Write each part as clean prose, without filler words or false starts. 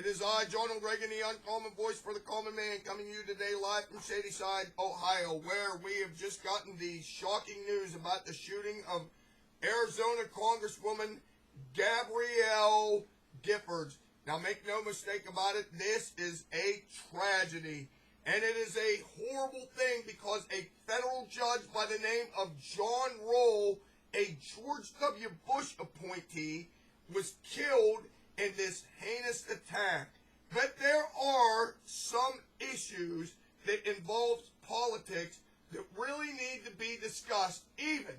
is I, John Reagan, the uncommon voice for the common man, coming to you today live from Shadyside, Ohio, where we have just gotten the shocking news about the shooting of Arizona Congresswoman Gabrielle Giffords. Now, make no mistake about it, this is a tragedy, and it is a horrible thing because a federal judge by the name of John Roll, a George W. Bush appointee, was killed in this heinous attack. But there are some issues that involve politics that really need to be discussed, even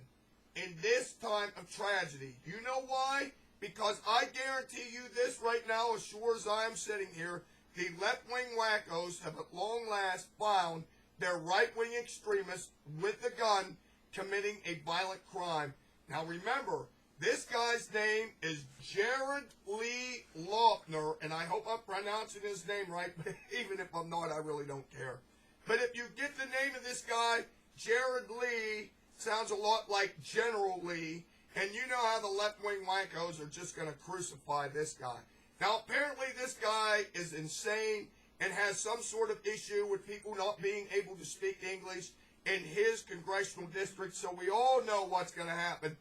in this time of tragedy. You know why? Because I guarantee you this right now, as sure as I am sitting here, the left-wing wackos have at long last found their right-wing extremists with a gun committing a violent crime. Now remember, this guy's name is Jared Lee Lochner, and I hope I'm pronouncing his name right, but even if I'm not, I really don't care. But if you get the name of this guy, Jared Lee, sounds a lot like General Lee, and you know how the left-wing wackos are just going to crucify this guy. Now, apparently this guy is insane and has some sort of issue with people not being able to speak English in his congressional district, so we all know what's going to happen.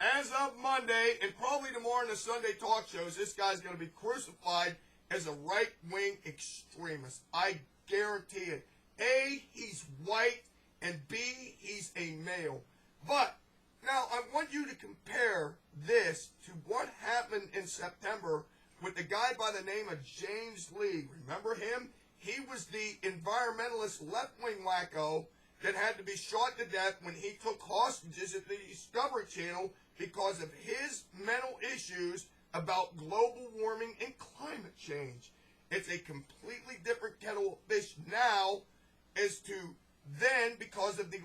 As of Monday, and probably tomorrow in the Sunday talk shows, this guy's going to be crucified as a right-wing extremist. I guarantee it. A, he's white, and B, he's a male. But, now, I want you to compare this to what happened in September with the guy by the name of James Lee. Remember him? He was the environmentalist left-wing wacko that had to be shot to death when he took hostages at the Discovery Channel because of his mental issues about global warming and climate change. It's a completely different kettle of fish now as to then because of the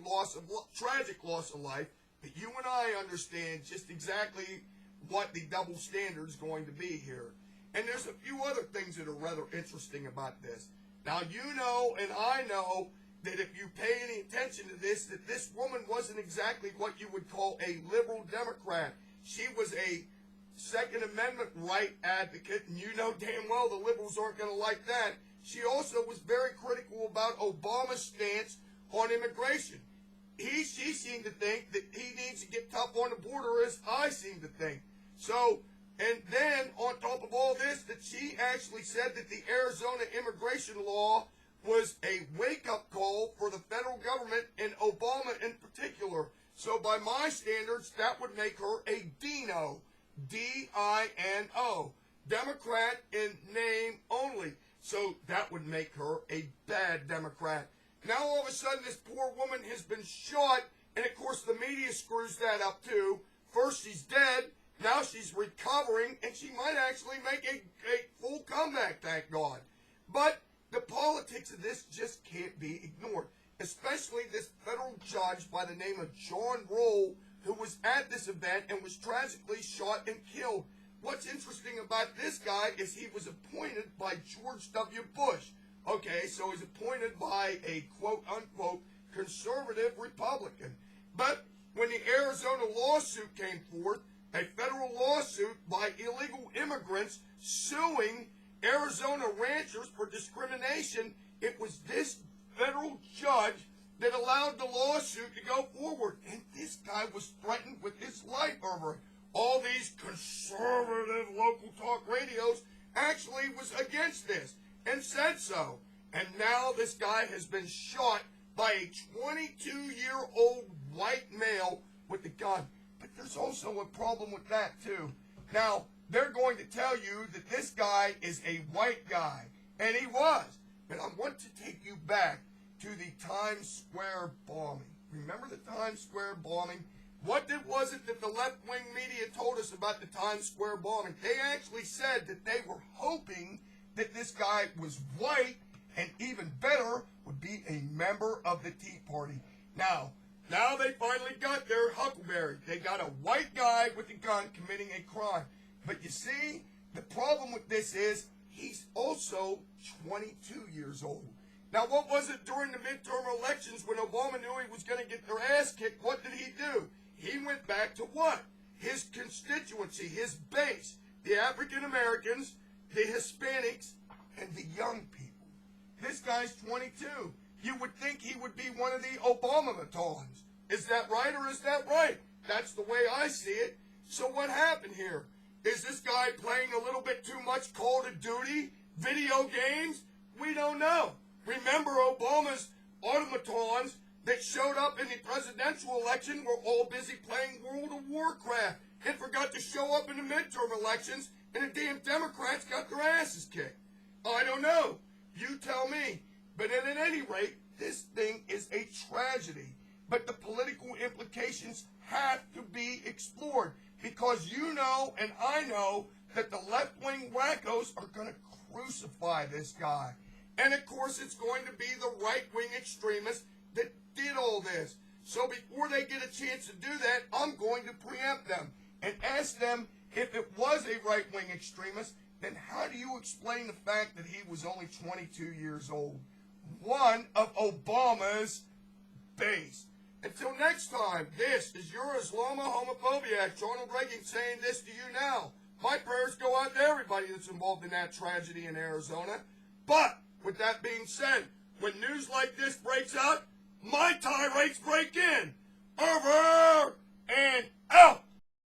tragic loss of life. But you and I understand just exactly what the double standard is going to be here. And there's a few other things that are rather interesting about this. Now, you know and I know that if you pay any attention to this, that this woman wasn't exactly what you would call a liberal Democrat. She was a Second Amendment right advocate, and you know damn well the liberals aren't going to like that. She also was very critical about Obama's stance on immigration. She seemed to think that he needs to get tough on the border, as I seem to think. So, and then on top of all this, that she actually said that the Arizona immigration law was a wake-up call for the federal government and Obama in particular. So by my standards, that would make her a Dino, D-I-N-O, Democrat in name only. So that would make her a bad Democrat. Now all of a sudden this poor woman has been shot, and of course the media screws that up too. First she's dead, now she's recovering, and she might actually make a full comeback, thank God. But the politics of this just can't be ignored, especially this federal judge by the name of John Roll, who was at this event and was tragically shot and killed. What's interesting about this guy is he was appointed by George W. Bush. Okay, so he's appointed by a quote-unquote conservative Republican. But when the Arizona lawsuit came forth, a federal lawsuit by illegal immigrants suing Arizona ranchers for discrimination, it was this federal judge that allowed the lawsuit to go forward. And this guy was threatened with his life over it. All these conservative local talk radios actually was against this and said so. And now this guy has been shot by a 22-year-old white male with a gun. But there's also a problem with that, too. Now, they're going to tell you that this guy is a white guy, and he was. But I want to take you back to the Times Square bombing. Remember the Times Square bombing? What was it that the left-wing media told us about the Times Square bombing? They actually said that they were hoping that this guy was white, and even better, would be a member of the Tea Party. Now they finally got their huckleberry. They got a white guy with a gun committing a crime. But you see, the problem with this is he's also 22 years old. Now, what was it during the midterm elections when Obama knew he was going to get their ass kicked? What did he do? He went back to what? His constituency, his base, the African Americans, the Hispanics, and the young people. This guy's 22. You would think he would be one of the Obama-matons. Is that right or is that right? That's the way I see it. So what happened here? Is this guy playing a little bit too much Call of Duty, video games? We don't know. Remember, Obama's automatons that showed up in the presidential election were all busy playing World of Warcraft and forgot to show up in the midterm elections, and the damn Democrats got their asses kicked. I don't know. You tell me. But at any rate, this thing is a tragedy. But the political implications have to be explored, because you know and I know that the left-wing wackos are going to crucify this guy. And of course it's going to be the right-wing extremists that did all this. So before they get a chance to do that, I'm going to preempt them and ask them, if it was a right-wing extremist, then how do you explain the fact that he was only 22 years old? One of Obama's base. Until next time, this is your Islamohomophobiac, Ronald Reagan, saying this to you now. My prayers go out to everybody that's involved in that tragedy in Arizona. But, with that being said, when news like this breaks out, my tirades break in. Over and out!